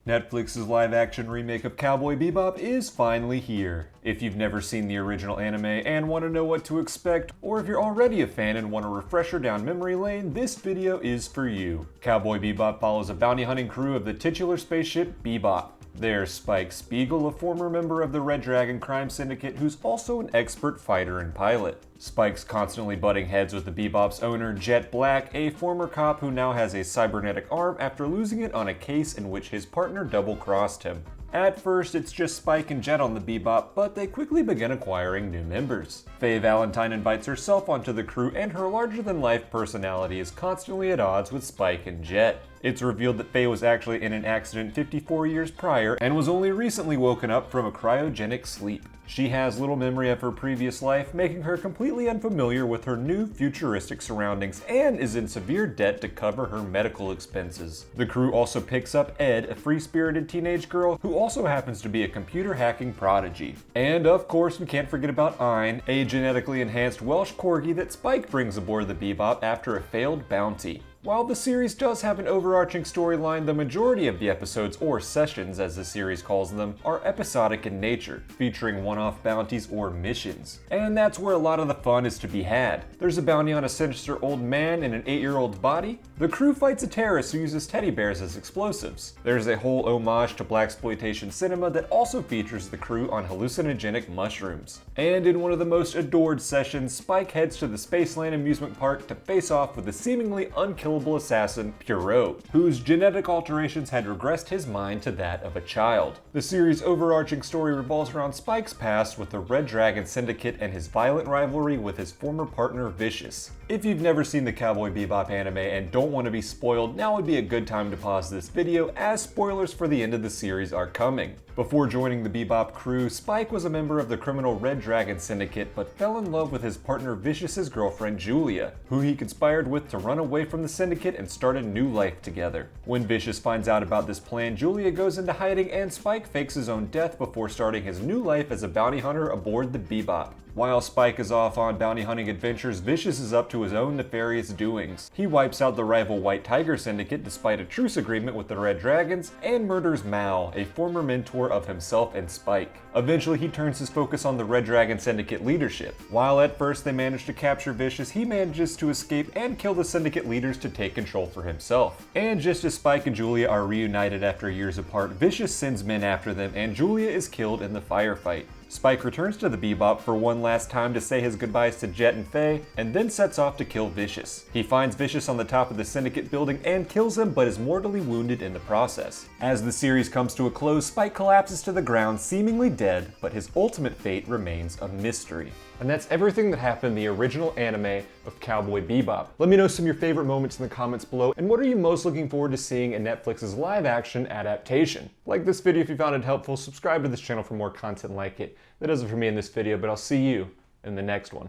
Netflix's live-action remake of Cowboy Bebop is finally here. If you've never seen the original anime and want to know what to expect, or if you're already a fan and want a refresher down memory lane, this video is for you. Cowboy Bebop follows a bounty hunting crew of the titular spaceship Bebop. There's Spike Spiegel, a former member of the Red Dragon crime syndicate who's also an expert fighter and pilot. Spike's constantly butting heads with the Bebop's owner, Jet Black, a former cop who now has a cybernetic arm after losing it on a case in which his partner double-crossed him. At first, it's just Spike and Jet on the Bebop, but they quickly begin acquiring new members. Faye Valentine invites herself onto the crew, and her larger-than-life personality is constantly at odds with Spike and Jet. It's revealed that Faye was actually in an accident 54 years prior and was only recently woken up from a cryogenic sleep. She has little memory of her previous life, making her completely unfamiliar with her new futuristic surroundings and is in severe debt to cover her medical expenses. The crew also picks up Ed, a free-spirited teenage girl who also happens to be a computer hacking prodigy. And of course, we can't forget about Ein, a genetically enhanced Welsh corgi that Spike brings aboard the Bebop after a failed bounty. While the series does have an overarching storyline, the majority of the episodes, or sessions as the series calls them, are episodic in nature, featuring one-off bounties or missions. And that's where a lot of the fun is to be had. There's a bounty on a sinister old man in an 8-year-old body. The crew fights a terrorist who uses teddy bears as explosives. There's a whole homage to blaxploitation cinema that also features the crew on hallucinogenic mushrooms. And in one of the most adored sessions, Spike heads to the Spaceland amusement park to face off with the seemingly unkillable assassin Pierrot, whose genetic alterations had regressed his mind to that of a child. The series' overarching story revolves around Spike's past with the Red Dragon Syndicate and his violent rivalry with his former partner Vicious. If you've never seen the Cowboy Bebop anime and don't want to be spoiled, now would be a good time to pause this video as spoilers for the end of the series are coming. Before joining the Bebop crew, Spike was a member of the criminal Red Dragon Syndicate but fell in love with his partner Vicious's girlfriend Julia, who he conspired with to run away from the Syndicate and start a new life together. When Vicious finds out about this plan, Julia goes into hiding and Spike fakes his own death before starting his new life as a bounty hunter aboard the Bebop. While Spike is off on bounty hunting adventures, Vicious is up to his own nefarious doings. He wipes out the rival White Tiger Syndicate despite a truce agreement with the Red Dragons, and murders Mao, a former mentor of himself and Spike. Eventually, he turns his focus on the Red Dragon Syndicate leadership. While at first they manage to capture Vicious, he manages to escape and kill the Syndicate leaders to take control for himself. And just as Spike and Julia are reunited after years apart, Vicious sends men after them and Julia is killed in the firefight. Spike returns to the Bebop for one last time to say his goodbyes to Jet and Faye, and then sets off to kill Vicious. He finds Vicious on the top of the Syndicate building and kills him, but is mortally wounded in the process. As the series comes to a close, Spike collapses to the ground, seemingly dead, but his ultimate fate remains a mystery. And that's everything that happened in the original anime of Cowboy Bebop. Let me know some of your favorite moments in the comments below, and what are you most looking forward to seeing in Netflix's live-action adaptation? Like this video if you found it helpful, subscribe to this channel for more content like it. That does it for me in this video, but I'll see you in the next one.